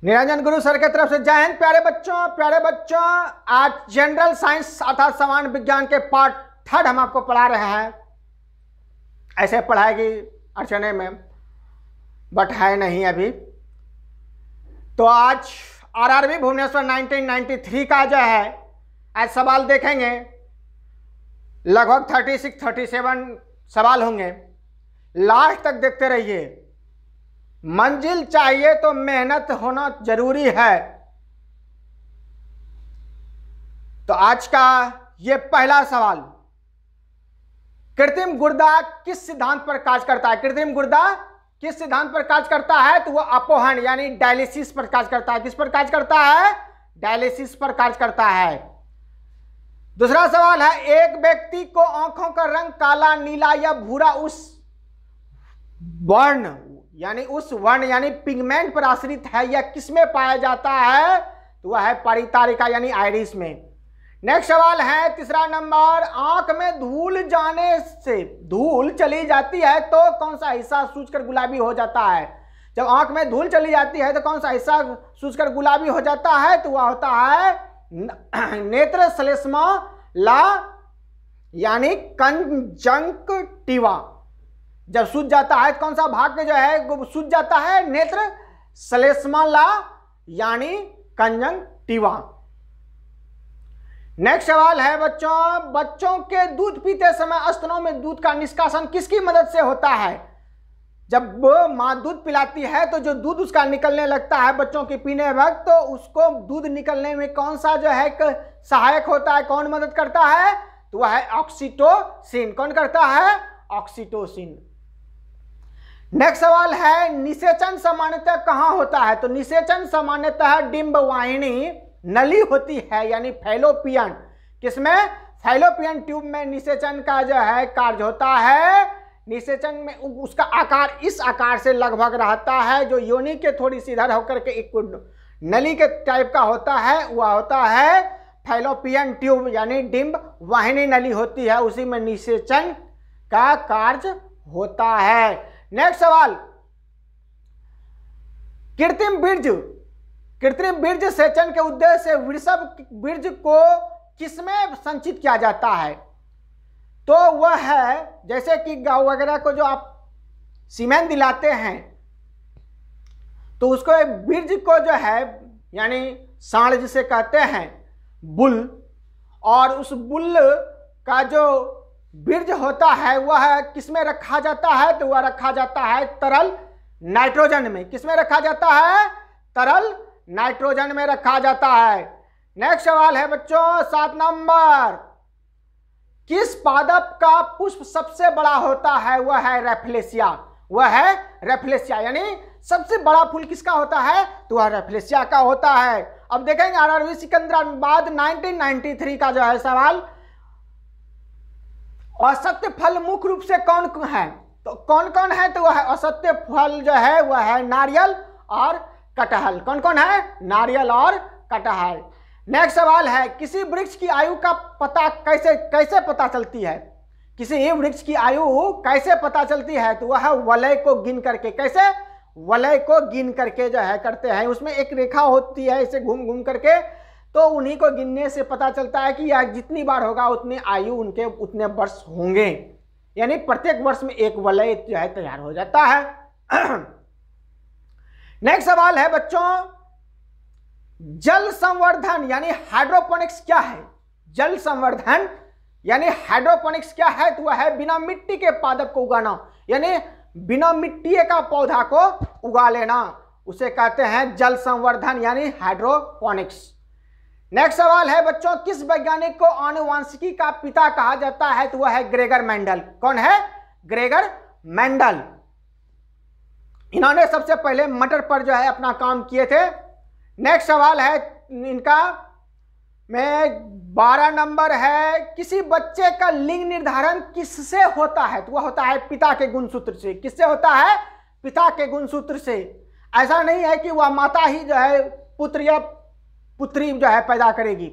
निरंजन गुरु sir की तरफ से जय हिंद। प्यारे बच्चों, आज जनरल साइंस अर्थात सामान्य विज्ञान के पार्ट 3 हम आपको पढ़ा रहे हैं। ऐसे पढ़ाएगी अर्चने में, बट है नहीं अभी। तो आज आरआरबी भुवनेश्वर 1993 का जो है आज सवाल देखेंगे। लगभग 36-37 सवाल होंगे। लास्ट तक देखते रहिए। मंजिल चाहिए तो मेहनत होना जरूरी है। तो आज का ये पहला सवाल, कृत्रिम गुर्दा किस सिद्धांत पर कार्य करता है? कृत्रिम गुर्दा किस सिद्धांत पर कार्य करता है? तो वह अपोहन यानी डायलिसिस पर कार्य करता है। किस पर कार्य करता है? डायलिसिस पर कार्य करता है। दूसरा सवाल है, एक व्यक्ति को आंखों का रंग काला, नीला या भूरा उस वर्ण यानी पिगमेंट पर आश्रित है या किसमें पाया जाता है? तो वह है परितारिका यानी आइरिस में। नेक्स्ट सवाल है तीसरा नंबर, आंख में धूल जाने से धूल चली जाती है तो कौन सा हिस्सा सूजकर गुलाबी हो जाता है? जब आंख में धूल चली जाती है तो कौन सा हिस्सा सूजकर गुलाबी हो जाता है? तो वह होता है नेत्र श्लेष्मा ला यानी कंजंक्टिवा। जब सूज जाता है कौन सा भाग जो है सूज जाता है? नेत्र श्लेष्मा ला यानी कंजंक्टिवा। नेक्स्ट सवाल है बच्चों के दूध पीते समय स्तनों में दूध का निष्कासन किसकी मदद से होता है? जब मां दूध पिलाती है तो जो दूध उसका निकलने लगता है बच्चों के पीने वक्त, तो उसको दूध निकलने में कौन सा जो है सहायक होता है? कौन मदद करता है? तो वह है ऑक्सीटोसिन। कौन करता है? ऑक्सीटोसिन। नेक्स्ट सवाल है, निषेचन सामान्यतः कहां होता है? तो निषेचन सामान्यतः डिंब वाहिनी नली होती है यानी फैलोपियन। किसमें? फैलोपियन ट्यूब में निषेचन का जो है कार्य होता है। निषेचन में उसका आकार इस आकार से लगभग रहता है, जो योनि के थोड़ी सी इधर होकर के एक नली के टाइप का होता है, वह होता है फैलोपियन ट्यूब यानी डिंब वाहिनी नली होती है, उसी में निषेचन का कार्य होता है। नेक्स्ट सवाल, कृत्रिम बीर्ज सेचन के उद्देश्य से वृषभ बीर्ज को किसमें संचित किया जाता है? तो वह है जैसे कि गांव वगैरह को जो आप सीमेंट दिलाते हैं तो उसको बीर्ज को जो है यानी सांड जिसे कहते हैं बुल, और उस बुल का जो बीर्ज होता है वह किसमें रखा जाता है? तो वह रखा जाता है तरल नाइट्रोजन में। किसमें रखा जाता है? तरल नाइट्रोजन में रखा जाता है। नेक्स्ट सवाल है बच्चों 7 नंबर, किस पादप का पुष्प सबसे बड़ा होता है? वह है रेफ्लेशिया। वह है रेफ्लेशिया यानी सबसे बड़ा फूल किसका होता है? तो वह रेफ्लेशिया का होता है। अब देखेंगे आरआरबी सिकंदराबाद 1993 का जो है सवाल, असत्य फल मुख्य रूप से कौन है? तो कौन कौन है? तो वह असत्य फल जो है वह है नारियल और कटहल। कौन कौन है? नारियल और कटहल। नेक्स्ट सवाल है, किसी वृक्ष की आयु का पता कैसे पता चलती है? किसी वृक्ष की आयु कैसे पता चलती है? तो वह वलय को गिन करके। कैसे? वलय को गिन करके जो है करते हैं। उसमें एक रेखा होती है, इसे घूम घूम करके, तो उन्हीं को गिनने से पता चलता है कि यह जितनी बार होगा उतनी आयु उनके उतने वर्ष होंगे, यानी प्रत्येक वर्ष में एक वलय जो है तैयार हो जाता है। नेक्स्ट सवाल है बच्चों, जल संवर्धन यानी हाइड्रोपोनिक्स क्या है? जल संवर्धन यानी हाइड्रोपोनिक्स क्या है? तो वह है बिना मिट्टी के पादप को उगाना, यानी बिना मिट्टी का पौधा को उगा लेना, उसे कहते हैं जल संवर्धन यानी हाइड्रोपोनिक्स। नेक्स्ट सवाल है बच्चों, किस वैज्ञानिक को आनुवांशिकी का पिता कहा जाता है? तो वह है ग्रेगर मेंडल। कौन है? Gregor Mendel. इन्होंने सबसे पहले मटर पर जो है अपना काम किए थे। नेक्स्ट सवाल है इनका में 12 नंबर है, किसी बच्चे का लिंग निर्धारण किससे होता है? तो वह होता है पिता के गुणसूत्र से। किससे होता है? पिता के गुणसूत्र से। ऐसा नहीं है कि वह माता ही जो है पुत्र या पुत्री जो है पैदा करेगी।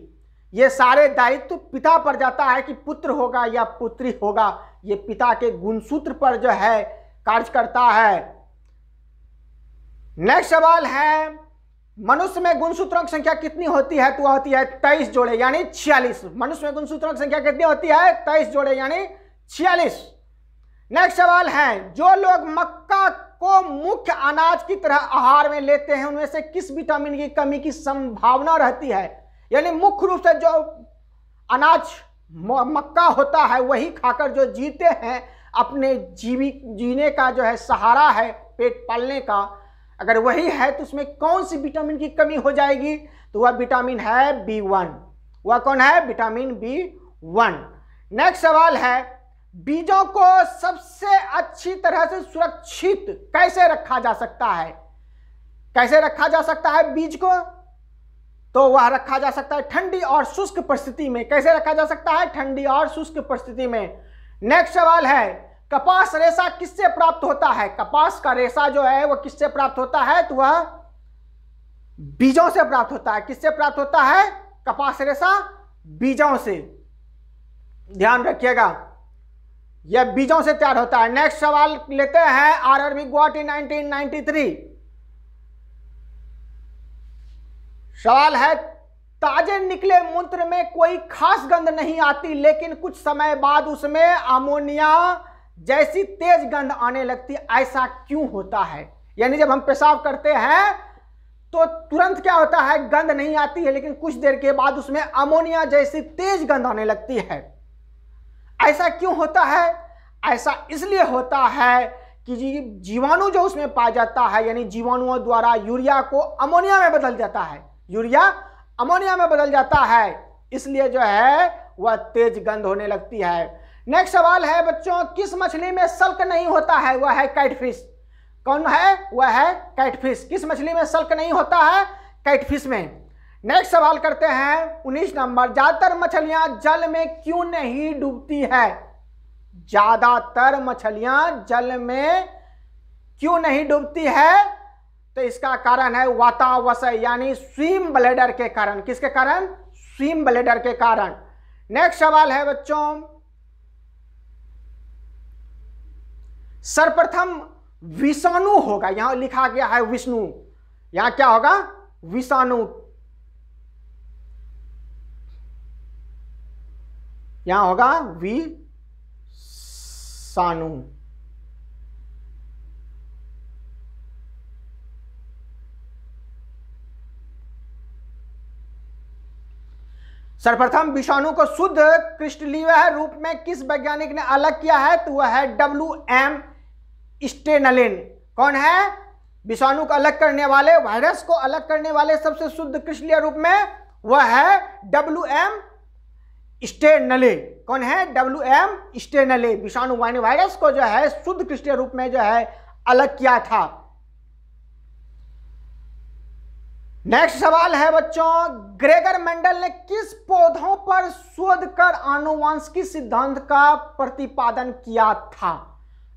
ये सारे दायित्व पिता पर जाता है कि पुत्र होगा या पुत्री होगा, ये पिता के गुणसूत्र पर जो है कार्य करता है। नेक्स्ट सवाल है, मनुष्य में गुणसूत्रों की संख्या कितनी होती है? तो वह होती है 23 जोड़े यानी 46। मनुष्य में गुणसूत्रों की संख्या कितनी होती है? 23 जोड़े यानी 46। नेक्स्ट सवाल है, जो लोग मक्का को मुख्य अनाज की तरह आहार में लेते हैं उनमें से किस विटामिन की कमी की संभावना रहती है? यानी मुख्य रूप से जो अनाज मक्का होता है वही खाकर जो जीते हैं, अपने जीने का जो है सहारा है, पेट पालने का, अगर वही है तो उसमें कौन सी विटामिन की कमी हो जाएगी? तो वह विटामिन है B1। वह कौन है? Vitamin B1। नेक्स्ट सवाल है, बीजों को सबसे अच्छी तरह से सुरक्षित कैसे रखा जा सकता है? कैसे रखा जा सकता है बीज को? तो वह रखा जा सकता है ठंडी और शुष्क परिस्थिति में। कैसे रखा जा सकता है? ठंडी और शुष्क परिस्थिति में। नेक्स्ट सवाल है, कपास रेशा किससे प्राप्त होता है? कपास का रेशा जो है वह किससे प्राप्त होता है? तो वह बीजों से प्राप्त होता है। किससे प्राप्त होता है कपास रेशा? बीजों से। ध्यान रखिएगा, यह बीजों से तैयार होता है। नेक्स्ट सवाल लेते हैं आरआरबी गुवाहाटी 1993। सवाल है, ताजे निकले मूत्र में कोई खास गंध नहीं आती लेकिन कुछ समय बाद उसमें अमोनिया जैसी तेज गंध आने लगती, ऐसा क्यों होता है? यानी जब हम पेशाब करते हैं तो तुरंत क्या होता है? गंध नहीं आती है, लेकिन कुछ देर के बाद उसमें अमोनिया जैसी तेज गंध आने लगती है। ऐसा क्यों होता है? ऐसा इसलिए होता है कि जीवाणु जो उसमें पाया जाता है, यानी जीवाणुओं द्वारा यूरिया को अमोनिया में बदल जाता है। यूरिया अमोनिया में बदल जाता है, इसलिए जो है वह तेज गंध होने लगती है। नेक्स्ट सवाल है बच्चों, किस मछली में सल्क नहीं होता है? वह है कैटफिश। कौन है? वह है कैटफिश। किस मछली में सल्क नहीं होता है? कैटफिश में। नेक्स्ट सवाल करते हैं 19 नंबर, ज्यादातर मछलियां जल में क्यों नहीं डूबती है? ज्यादातर मछलियां जल में क्यों नहीं डूबती है? तो इसका कारण है वातावसय यानी स्विम ब्लैडर के कारण। किसके कारण? स्विम ब्लैडर के कारण। नेक्स्ट सवाल है बच्चों, सर्वप्रथम विषाणु होगा, यहां लिखा गया है विष्णु, यहां क्या होगा? विषाणु। यहां होगा विषाणु। सर्वप्रथम विषाणु को शुद्ध क्रिस्टलीय रूप में किस वैज्ञानिक ने अलग किया है? तो वह है WM स्टेनलिन। कौन है? विषाणु को अलग करने वाले, वायरस को अलग करने वाले सबसे शुद्ध क्रिस्टलीय रूप में वह है WM स्टेनले। कौन है? WM Stanley. विषाणु वायरस को जो है शुद्ध क्रिस्टलीय रूप में जो है अलग किया था। नेक्स्ट सवाल है बच्चों, ग्रेगर मेंडल ने किस पौधों पर शोध कर आनुवंशिकी सिद्धांत का प्रतिपादन किया था?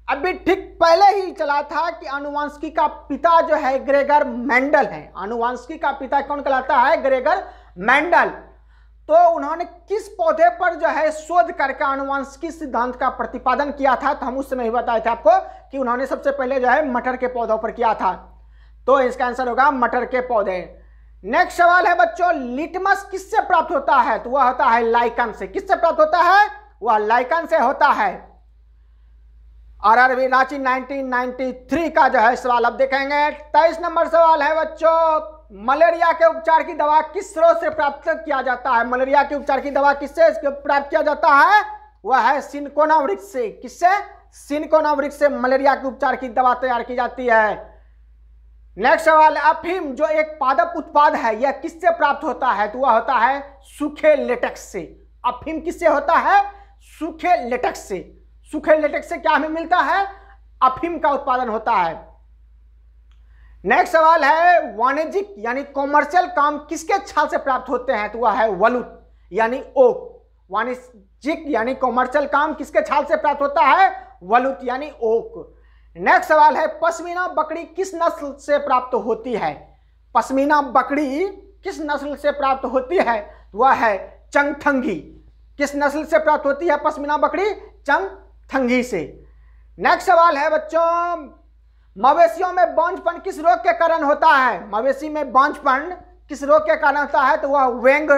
अभी ठीक पहले ही चला था कि आनुवंशिकी का पिता जो है ग्रेगर मेंडल है। आनुवंशिकी का पिता कौन कहलाता है? Gregor Mendel. तो उन्होंने किस पौधे पर जो है शोध करके आनुवंशिकी सिद्धांत का प्रतिपादन किया था? तो हम उस समय ही बताए थे आपको कि उन्होंने सबसे पहले जो है मटर के पौधों पर किया था। तो इसका आंसर होगा मटर के पौधे। नेक्स्ट सवाल है बच्चों, लिटमस किससे प्राप्त होता है? तो वह होता है लाइकन से। किससे प्राप्त होता है? वह लाइकन से होता है। आरआरबी रांची 1993 का जो है सवाल अब देखेंगे। 23 नंबर सवाल है बच्चों, मलेरिया के उपचार की दवा किस स्रोत से प्राप्त किया जाता है? मलेरिया के उपचार की दवा किससे प्राप्त किया जाता है? वह है सिनकोना वृक्ष से। किससे? सिनकोना वृक्ष से मलेरिया के उपचार की दवा तैयार की जाती है। नेक्स्ट सवाल, अफीम जो एक पादप उत्पाद है यह किससे प्राप्त होता है? तो वह होता है सूखे लेटेक्स से। अफीम किससे होता है? सूखे लेटेक्स से। सूखे लेटेक्स से क्या हमें मिलता है? अफीम का उत्पादन होता है। नेक्स्ट सवाल है, वाणिज्यिक यानी कॉमर्शियल काम किसके छाल से प्राप्त होते हैं? तो वह है वलुत यानी ओक। वाणिज्यिक यानी कॉमर्शियल काम किसके छाल से प्राप्त होता है? वलुत यानी ओक। नेक्स्ट सवाल है, पश्मीना बकरी किस नस्ल से प्राप्त होती है? पश्मीना बकरी किस नस्ल से प्राप्त होती है? वह है चंगथंगी। किस नस्ल से प्राप्त होती है पश्मीना बकरी? चंगथंगी से। नेक्स्ट सवाल है बच्चों, मवेशियों में बांझपन किस रोग के कारण होता है? मवेशी में बांझपन किस रोग के कारण होता है? तो वह वेंग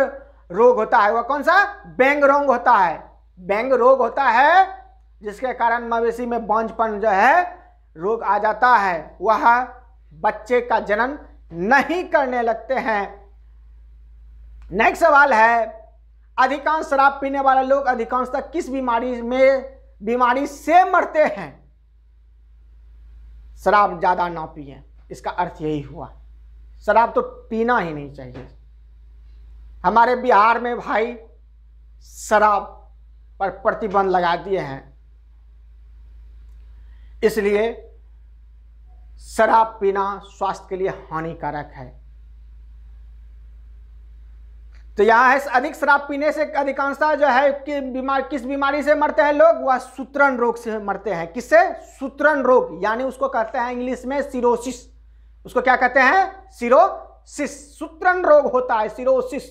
रोग होता है। वह कौन सा? बेंग रोग होता है। बेंग रोग होता है जिसके कारण मवेशी में बांझपन जो है रोग आ जाता है, वह बच्चे का जन्म नहीं करने लगते हैं। नेक्स्ट सवाल है, अधिकांश शराब पीने वाले लोग अधिकांशतः किस बीमारी से मरते हैं? शराब ज्यादा ना पिए, इसका अर्थ यही हुआ। शराब तो पीना ही नहीं चाहिए। हमारे बिहार में भाई शराब पर प्रतिबंध लगा दिए हैं, इसलिए शराब पीना स्वास्थ्य के लिए हानिकारक है। तो यहां है अधिक शराब पीने से अधिकांशतः जो है कि किस बीमारी से मरते हैं लोग? वह सूत्रण रोग से मरते हैं। किससे? सूत्रण रोग, यानी उसको कहते हैं इंग्लिश में सिरोसिस। उसको क्या कहते हैं? सिरोसिस। सूत्रण रोग होता है, सिरोसिस।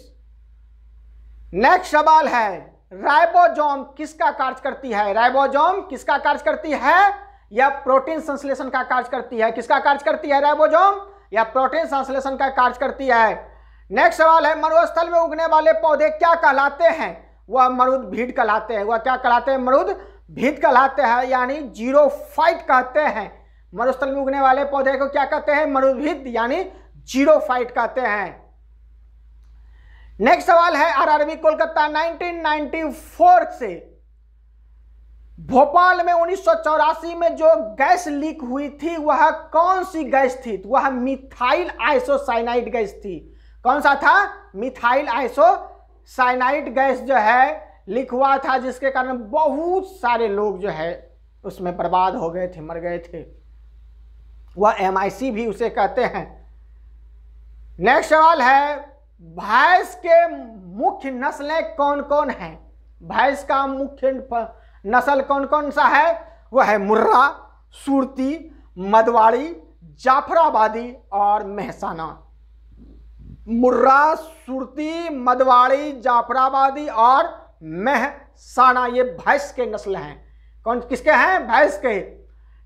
नेक्स्ट सवाल है, राइबोसोम किसका कार्य करती है? राइबोसोम किसका कार्य करती है? यह प्रोटीन संश्लेषण का कार्य करती है। किसका कार्य करती है राइबोसोम? यह प्रोटीन संश्लेषण का कार्य करती है। नेक्स्ट सवाल है, मरुस्थल में उगने वाले पौधे क्या कहलाते हैं? वह मरुद्भिद कहलाते हैं। वह क्या कहलाते हैं? मरुद्भिद कहलाते हैं, यानी जीरोफाइट कहते हैं। मरुस्थल में उगने वाले पौधे को क्या कहते हैं? मरुद्भिद, यानी जीरोफाइट कहते हैं। नेक्स्ट सवाल है, आरआरबी कोलकाता 1994 से भोपाल में 1984 में जो गैस लीक हुई थी वह कौन सी गैस थी? वह मिथाइल आइसोसाइनाइड गैस थी। कौन सा था? मिथाइल आइसोसाइनाइड गैस जो है लीक हुआ था, जिसके कारण बहुत सारे लोग जो है उसमें बर्बाद हो गए थे, मर गए थे। वह MIC भी उसे कहते हैं। नेक्स्ट सवाल है, भैंस के मुख्य नस्लें कौन कौन हैं? भैंस का मुख्य नस्ल कौन कौन सा है? वह है मुर्रा, सुरती, मदवाड़ी, जाफराबादी और मेहसाना। मुर्रा, सुरती, मदवाड़ी, जाफराबादी और मेहसाना, ये भैंस के नस्ल हैं। कौन किसके हैं? भैंस के।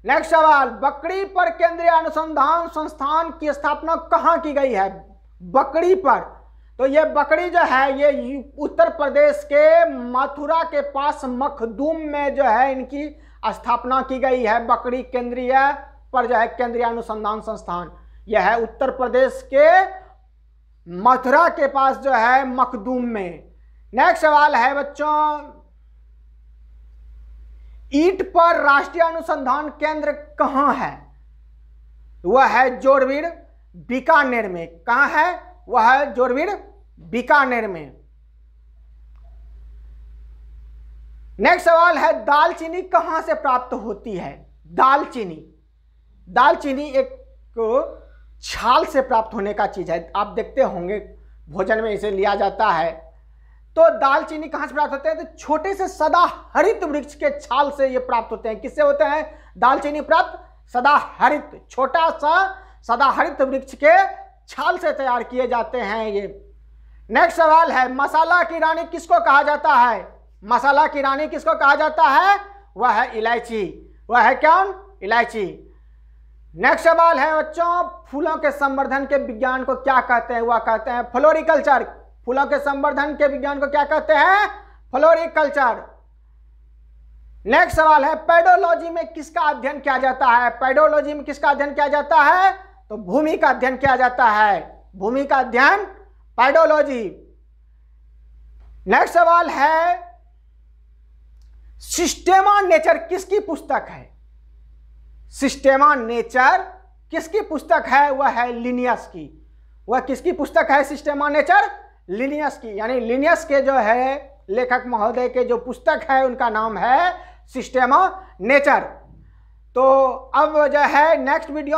नेक्स्ट सवाल, बकरी पर केंद्रीय अनुसंधान संस्थान की स्थापना कहाँ की गई है? बकरी पर, तो ये बकरी जो है ये उत्तर प्रदेश के मथुरा के पास मखदूम में जो है इनकी स्थापना की गई है। बकरी केंद्रीय पर जो है केंद्रीय अनुसंधान संस्थान, यह है उत्तर प्रदेश के मथुरा के पास जो है मखदूम में। नेक्स्ट सवाल है बच्चों, ईंट पर राष्ट्रीय अनुसंधान केंद्र कहां है? वह है जोरवीर, बीकानेर में। कहां है? वह है जोरवीर, बीकानेर में। नेक्स्ट सवाल है, दालचीनी कहां से प्राप्त होती है? दालचीनी एक छाल से प्राप्त होने का चीज है। आप देखते होंगे भोजन में इसे लिया जाता है। तो दालचीनी कहां से प्राप्त होते हैं? तो छोटे से सदाहरित वृक्ष के छाल से ये प्राप्त होते हैं। किससे होते हैं दालचीनी प्राप्त? सदाहरित, छोटा सा सदाहरित वृक्ष के छाल से तैयार किए जाते हैं ये। नेक्स्ट सवाल है, मसाला की रानी किसको कहा जाता है? मसाला की रानी किसको कहा जाता है? वह है इलायची। वह है कौन? इलायची। नेक्स्ट सवाल है बच्चों, फूलों के संवर्धन के विज्ञान को क्या कहते हैं? वह कहते हैं फ्लोरिकल्चर। फूलों के संवर्धन के विज्ञान को क्या कहते हैं? फ्लोरिकल्चर। नेक्स्ट सवाल है, पेडोलॉजी में किसका अध्ययन किया जाता है? पेडोलॉजी में किसका अध्ययन किया जाता है? तो भूमि का अध्ययन किया जाता है। भूमि का अध्ययन, पेडोलॉजी। नेक्स्ट सवाल है, सिस्टेमा नेचर किसकी पुस्तक है? सिस्टेमा नेचर किसकी पुस्तक है? वह है लिनियस की। वह किसकी पुस्तक है? सिस्टेमा नेचर, लिनियस की। यानी लिनियस के जो है लेखक महोदय के जो पुस्तक है उनका नाम है सिस्टेमा नेचर। तो अब जो है नेक्स्ट वीडियो